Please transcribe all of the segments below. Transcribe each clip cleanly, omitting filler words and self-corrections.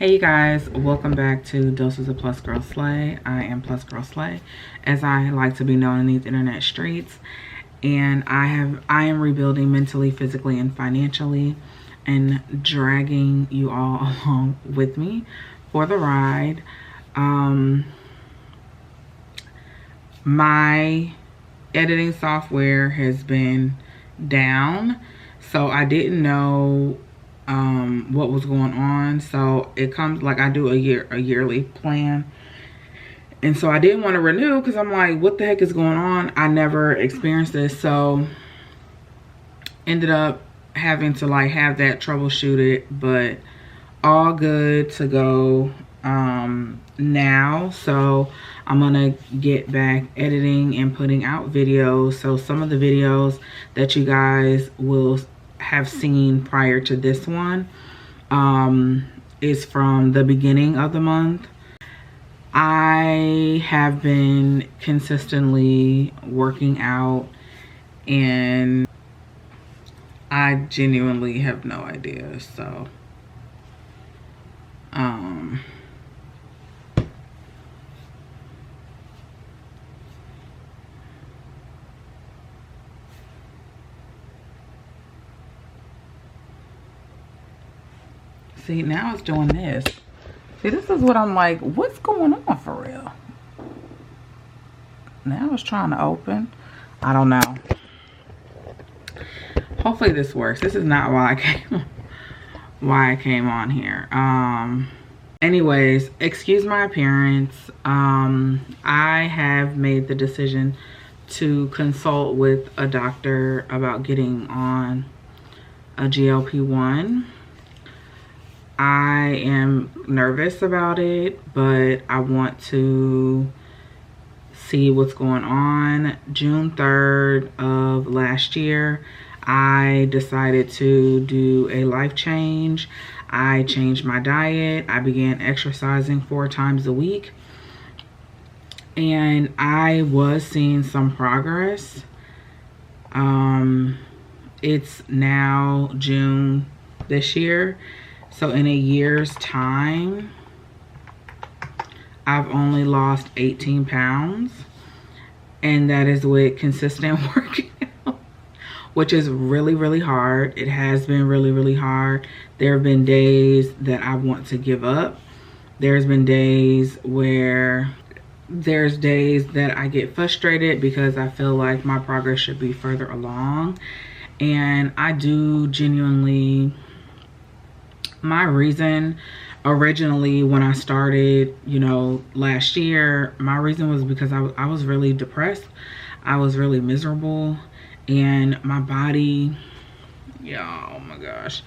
Hey you guys, welcome back to Doses of Plus Girl Slay. I am Plus Girl Slay, as I like to be known in these internet streets. And I am rebuilding mentally, physically, and financially, and dragging you all along with me for the ride. My editing software has been down, so I didn't know what was going on. So it comes like I do a yearly plan, and so I didn't want to renew because I'm like, what the heck is going on? I never experienced this, so ended up having to like have that troubleshooted, but all good to go now. So I'm gonna get back editing and putting out videos. So some of the videos that you guys will have seen prior to this one is from the beginning of the month. I have been consistently working out, and I genuinely have no idea. So see, now it's doing this. See, this is what I'm like, what's going on for real? Now it's trying to open. I don't know. Hopefully this works. This is not why I came on here. Anyways, excuse my appearance. I have made the decision to consult with a doctor about getting on a GLP-1. I am nervous about it, but I want to see what's going on. June 3rd of last year, I decided to do a life change. I changed my diet. I began exercising 4 times a week, and I was seeing some progress. It's now June this year. So in a year's time, I've only lost 18 pounds. And that is with consistent working out, which is really, really hard. It has been really, really hard. There have been days that I want to give up. There's been days where that I get frustrated because I feel like my progress should be further along. And I do genuinely... My reason originally when I started, you know, last year, my reason was because I was really depressed. I was really miserable, and my body, yeah, oh my gosh.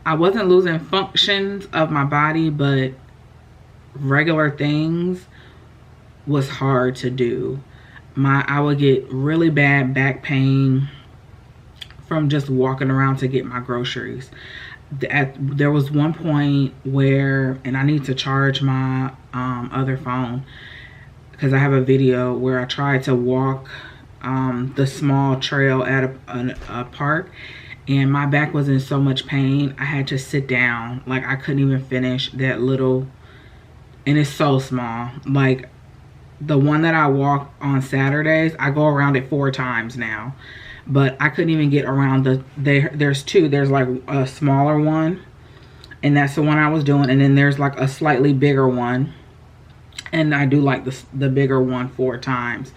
I wasn't losing functions of my body, but regular things was hard to do. I would get really bad back pain from just walking around to get my groceries. There was one point where, and I need to charge my other phone because I have a video where I tried to walk the small trail at a park, and my back was in so much pain I had to sit down. Like, I couldn't even finish that little, and it's so small. Like, the one that I walk on Saturdays, I go around it 4 times now. But I couldn't even get around there's 2. There's like a smaller one, and that's the one I was doing. And then there's like a slightly bigger one. And I do like the bigger one 4 times.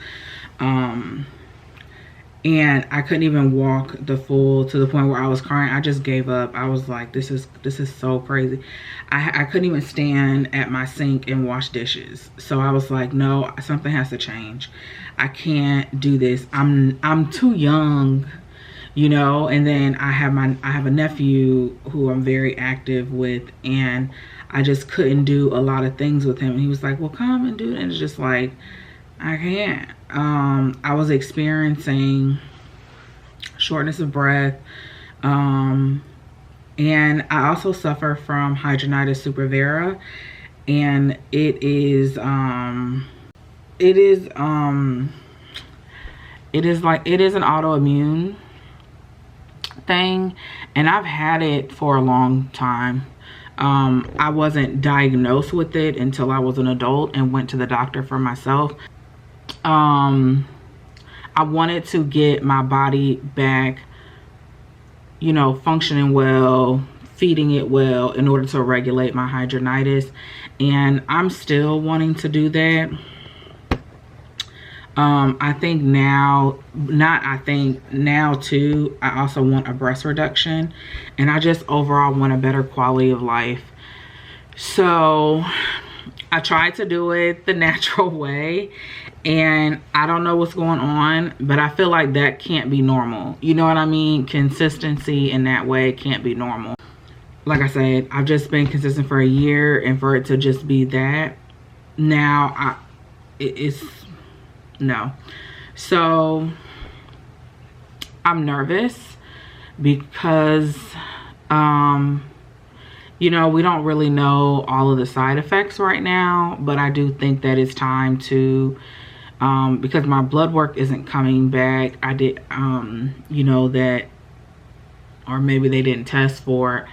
And I couldn't even walk to the point where I was crying. I just gave up. I was like, this is so crazy. I couldn't even stand at my sink and wash dishes. So I was like, no, something has to change. I can't do this. I'm too young, you know. And then I have a nephew who I'm very active with, and I just couldn't do a lot of things with him. And he was like, well, come and do it. And it's just like, I can't. I was experiencing shortness of breath, and I also suffer from hidradenitis suppurativa, and it is an autoimmune thing, and I've had it for a long time. I wasn't diagnosed with it until I was an adult and went to the doctor for myself. I wanted to get my body back, you know, functioning well, feeding it well in order to regulate my hidradenitis, and I'm still wanting to do that. I think now, now too, I also want a breast reduction, and I just overall want a better quality of life. So I tried to do it the natural way, and I don't know what's going on, but I feel like that can't be normal. You know what I mean? Consistency in that way can't be normal. Like I said, I've just been consistent for a year, and for it to just be that, now it's no. So I'm nervous because you know, we don't really know all of the side effects right now, but I do think that it's time to because my blood work isn't coming back. I did you know, that, or maybe they didn't test for it,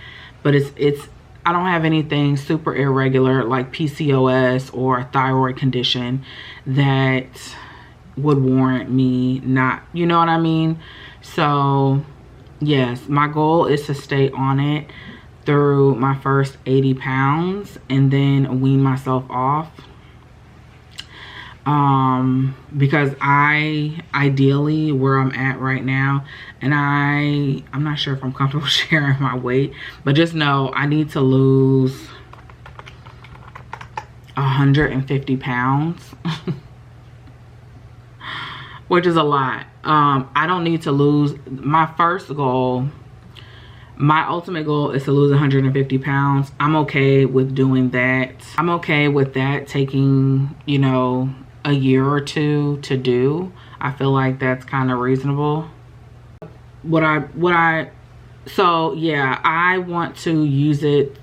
but it's I don't have anything super irregular like PCOS or a thyroid condition that would warrant me not, you know what I mean? So yes, my goal is to stay on it through my first 80 pounds and then wean myself off. Because ideally where I'm at right now, and I'm not sure if I'm comfortable sharing my weight, but just know I need to lose 150 pounds. Which is a lot. I don't need to lose, my ultimate goal is to lose 150 pounds. I'm okay with doing that. I'm okay with that taking, you know, a year or two to do. I feel like that's kind of reasonable. So yeah, I want to use it.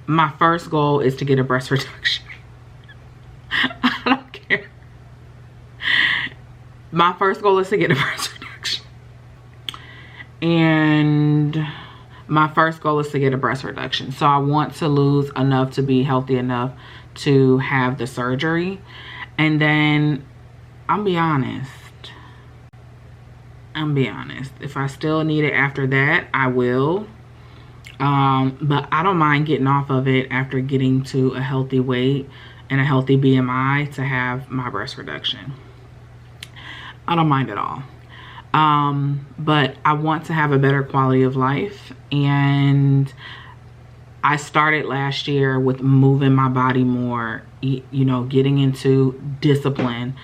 My first goal is to get a breast reduction. I don't care. My first goal is to get a breast reduction. And my first goal is to get a breast reduction. So I want to lose enough to be healthy enough to have the surgery. And then I'll be honest. If I still need it after that, I will. But I don't mind getting off of it after getting to a healthy weight and a healthy BMI to have my breast reduction. I don't mind at all. But I want to have a better quality of life, and I started last year with moving my body more, you know, getting into discipline,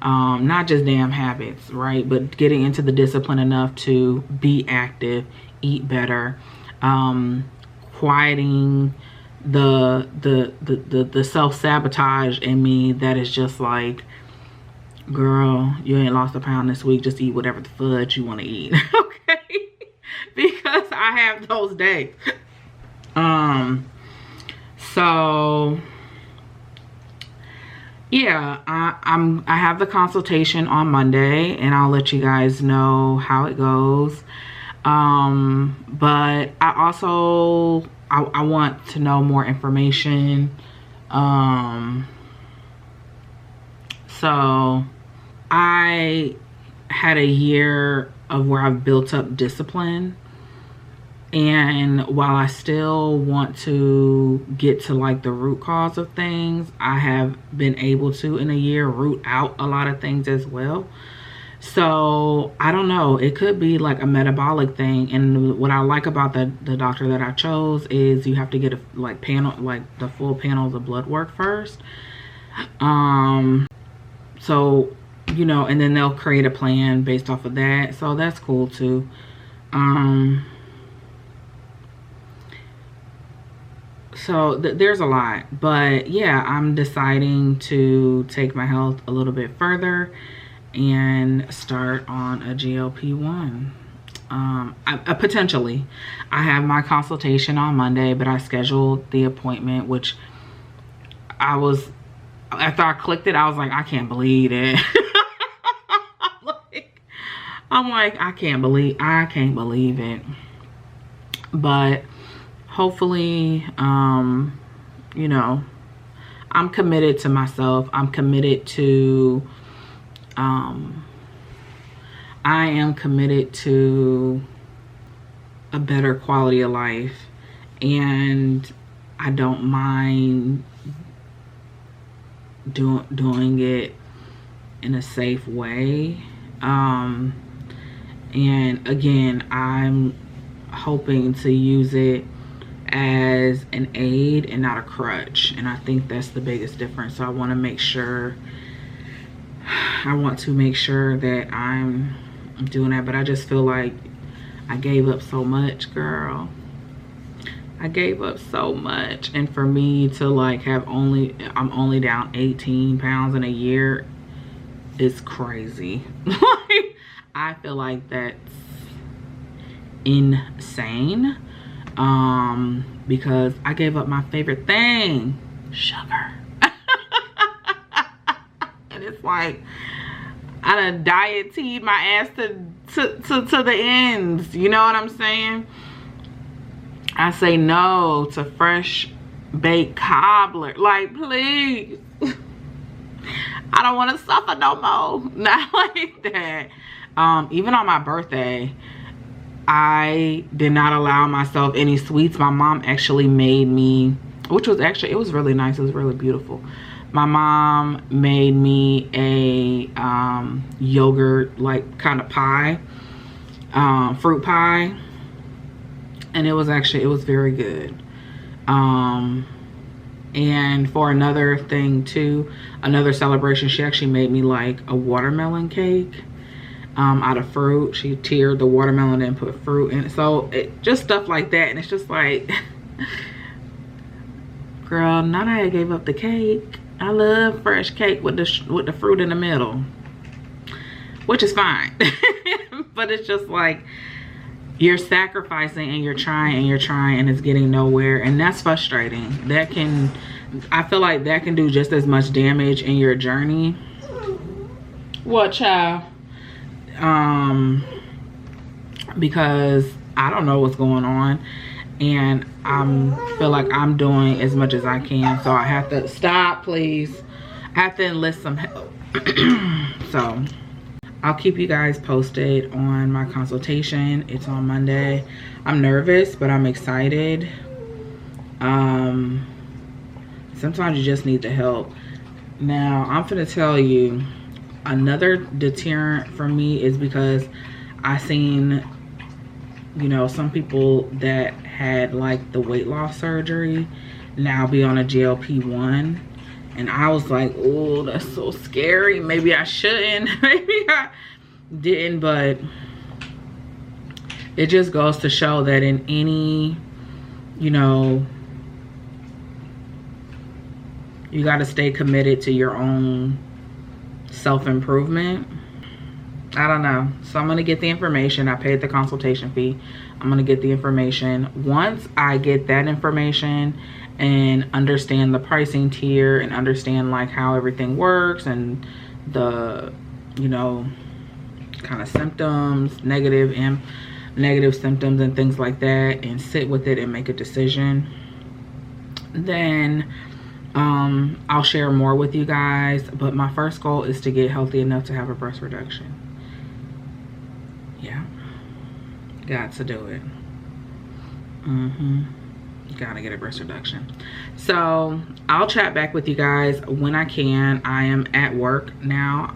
not just damn habits, right, but getting into the discipline enough to be active, eat better, quieting the self-sabotage in me that is just like, girl, you ain't lost a pound this week, just eat whatever the fudge you want to eat. Okay, because I have those days. So yeah, I have the consultation on Monday, and I'll let you guys know how it goes. But I also I want to know more information. So I had a year of where I've built up discipline, and while I still want to get to like the root cause of things, I have been able to in a year root out a lot of things as well. So I don't know, it could be like a metabolic thing. And what I like about the doctor that I chose is you have to get a the full panels of blood work first. So, you know, and then they'll create a plan based off of that. So that's cool too. So there's a lot, but yeah, I'm deciding to take my health a little bit further and start on a GLP-1. Potentially. I have my consultation on Monday, but I scheduled the appointment, which after I clicked it, I was like, I can't believe it. I'm like, I can't believe it. But hopefully, you know, I'm committed to myself. I'm committed to, I am committed to a better quality of life, and I don't mind doing it in a safe way. And again, I'm hoping to use it as an aid and not a crutch, and I think that's the biggest difference. So I want to make sure that I'm doing that. But I just feel like I gave up so much, girl. I gave up so much, and for me to like I'm only down 18 pounds in a year is crazy. Like, I feel like that's insane, because I gave up my favorite thing, sugar. And it's like I done diet teed my ass to the ends, you know what I'm saying? I say no to fresh baked cobbler. Like, please. I don't want to suffer no more. Not like that. Even on my birthday, I did not allow myself any sweets. My mom actually made me, which was actually, it was really nice. It was really beautiful. My mom made me a yogurt like kind of pie, fruit pie, and it was very good. And for another thing too, another celebration, she actually made me like a watermelon cake out of fruit. She tiered the watermelon and put fruit in it. So just stuff like that. And it's just like, girl, now that I gave up the cake, I love fresh cake with the fruit in the middle, which is fine. But it's just like, you're sacrificing and you're trying and it's getting nowhere, and that's frustrating. I feel like that can do just as much damage in your journey. What, child? Because I don't know what's going on, and I feel like I'm doing as much as I can, so I have to stop, please. I have to enlist some help. So I'll keep you guys posted on my consultation. It's on Monday. I'm nervous, but I'm excited. Sometimes you just need the help. Now, I'm gonna tell you, another deterrent for me is because I seen, you know, some people that had like the weight loss surgery now be on a GLP-1. And I was like, oh, that's so scary. Maybe I shouldn't. Maybe I didn't. But it just goes to show that in any, you know, you got to stay committed to your own self-improvement. I don't know. So I'm going to get the information. I paid the consultation fee. I'm going to get the information. Once I get that information and understand the pricing tier and understand like how everything works and the, you know, kind of symptoms, negative symptoms and things like that, and sit with it and make a decision, then I'll share more with you guys. But my first goal is to get healthy enough to have a breast reduction. Yeah, got to do it. Gotta get a breast reduction. So I'll chat back with you guys when I can. I am at work now,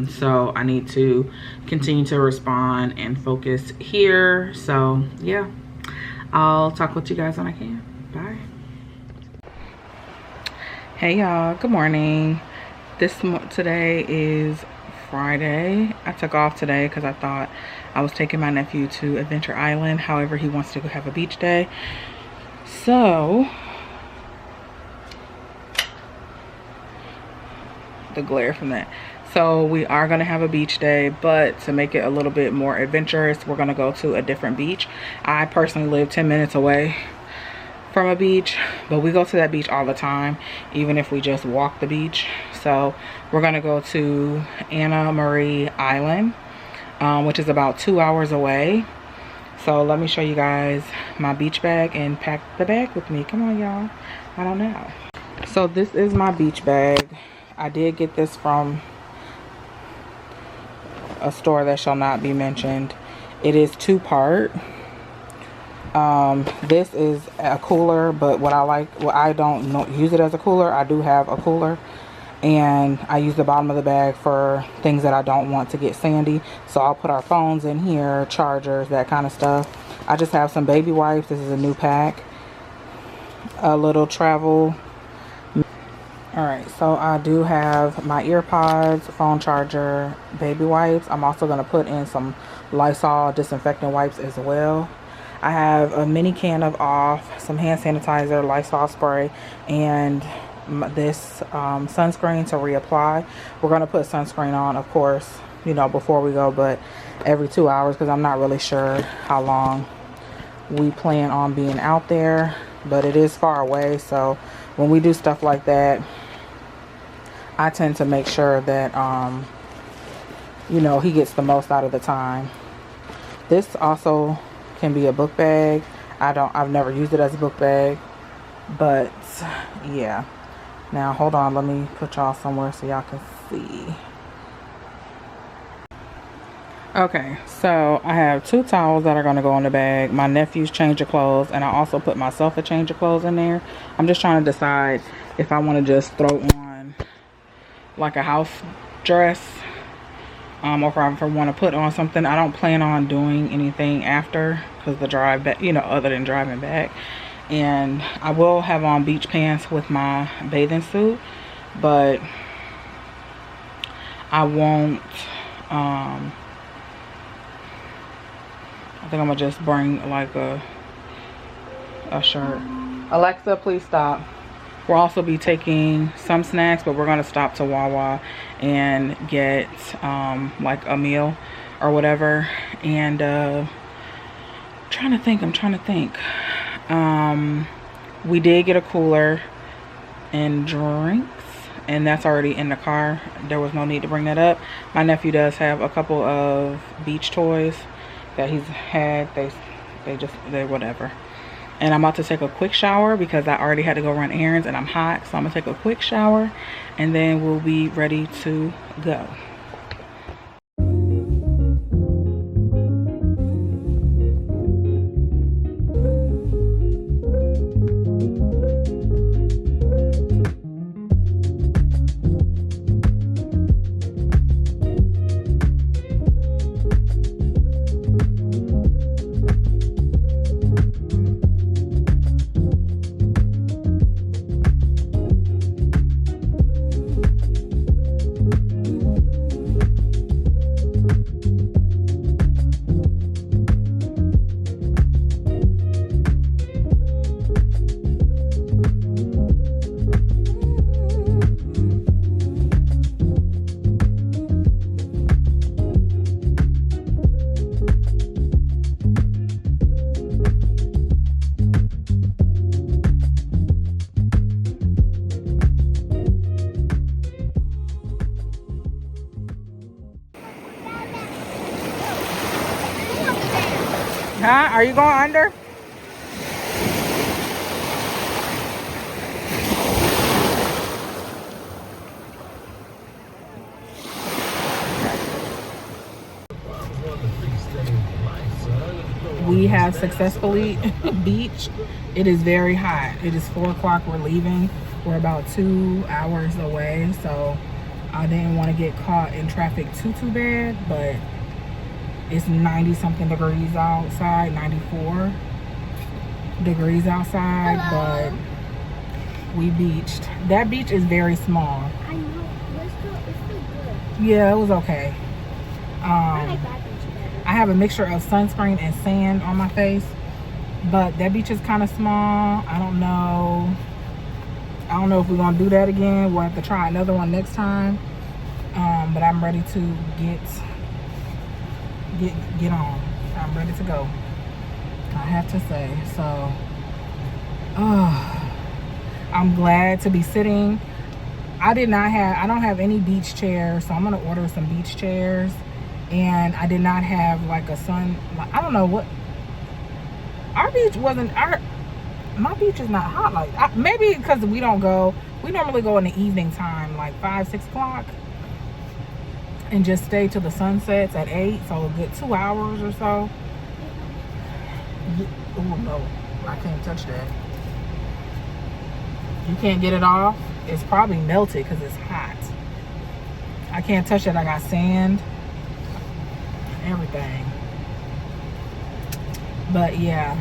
so I need to continue to respond and focus here. So yeah, I'll talk with you guys when I can. Bye. Hey y'all, good morning. Today is Friday. I took off today because I thought I was taking my nephew to Adventure Island. However, he wants to go have a beach day. So the glare from that. So we are going to have a beach day, but to make it a little bit more adventurous, we're going to go to a different beach. I personally live 10 minutes away from a beach, but we go to that beach all the time, even if we just walk the beach. So we're going to go to Anna Marie Island, which is about 2 hours away. So let me show you guys my beach bag and pack the bag with me. Come on, y'all. I don't know. So this is my beach bag. I did get this from a store that shall not be mentioned. It is 2-part. This is a cooler, but what I don't use it as a cooler. I do have a cooler, and I use the bottom of the bag for things that I don't want to get sandy. So I'll put our phones in here, chargers, that kind of stuff. I just have some baby wipes. This is a new pack. A little travel. Alright, so I do have my earpods, phone charger, baby wipes. I'm also going to put in some Lysol disinfectant wipes as well. I have a mini can of off, some hand sanitizer, Lysol spray, and this sunscreen to reapply. We're going to put sunscreen on, of course, you know, before we go, but every 2 hours, because I'm not really sure how long we plan on being out there, but it is far away. So when we do stuff like that, I tend to make sure that you know, he gets the most out of the time. This also can be a book bag. I've never used it as a book bag, but yeah. Now hold on, let me put y'all somewhere so y'all can see. Okay, so I have 2 towels that are going to go in the bag, my nephew's change of clothes, and I also put myself a change of clothes in there. I'm just trying to decide if I want to just throw on like a house dress, or if I want to put on something. I don't plan on doing anything after, because the drive back, you know, other than driving back. And I will have on beach pants with my bathing suit, but I won't, I think I'm gonna just bring like a shirt. Alexa, please stop. We'll also be taking some snacks, but we're gonna stop to Wawa and get like a meal or whatever. And I'm trying to think. We did get a cooler and drinks, and that's already in the car. There was no need to bring that up. My nephew does have a couple of beach toys that he's had. They whatever. And I'm about to take a quick shower because I already had to go run errands and I'm hot. So I'm gonna take a quick shower and then we'll be ready to go. Huh? Are you going under? We have successfully beached. It is very hot. It is 4 o'clock. We're leaving. We're about 2 hours away, so I didn't want to get caught in traffic too bad, but it's 90 something degrees outside, 94 degrees outside. Hello. But we beached. That beach is very small. I know, but it's still good. Yeah, it was okay. I like that beach better. I have a mixture of sunscreen and sand on my face, but that beach is kind of small. I don't know if we're gonna do that again. We'll have to try another one next time. But I'm ready to get on. I'm ready to go, I have to say. So I'm glad to be sitting. I don't have any beach chairs, so I'm gonna order some beach chairs. And I did not have like I don't know what our beach wasn't my beach is not hot like maybe because we normally go in the evening time, like 5-6 o'clock, and just stay till the sun sets at 8, so a good 2 hours or so. Oh no, I can't touch that. You can't get it off. It's probably melted because it's hot. I can't touch it. I got sand and everything. But yeah,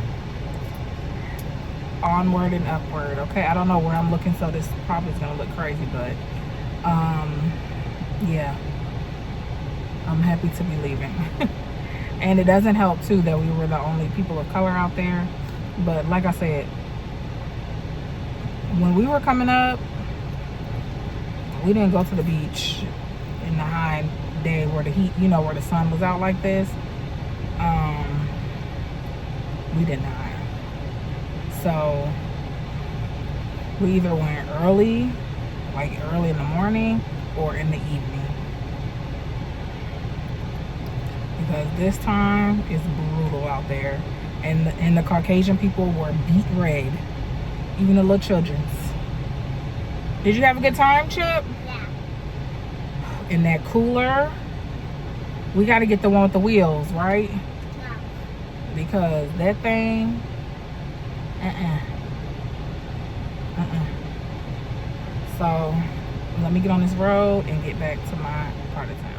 onward and upward. Okay, I don't know where I'm looking, so this probably is gonna look crazy, but yeah, I'm happy to be leaving. And it doesn't help too that we were the only people of color out there. But like I said, when we were coming up, we didn't go to the beach in the high day where the heat, where the sun was out like this. We did not. So we either went early, like early in the morning, or in the evening. Because this time is brutal out there. And the Caucasian people were beat red. Even the little children's. Did you have a good time, Chip? Yeah. In that cooler, we got to get the one with the wheels, right? Yeah. Because that thing, So let me get on this road and get back to my part of town.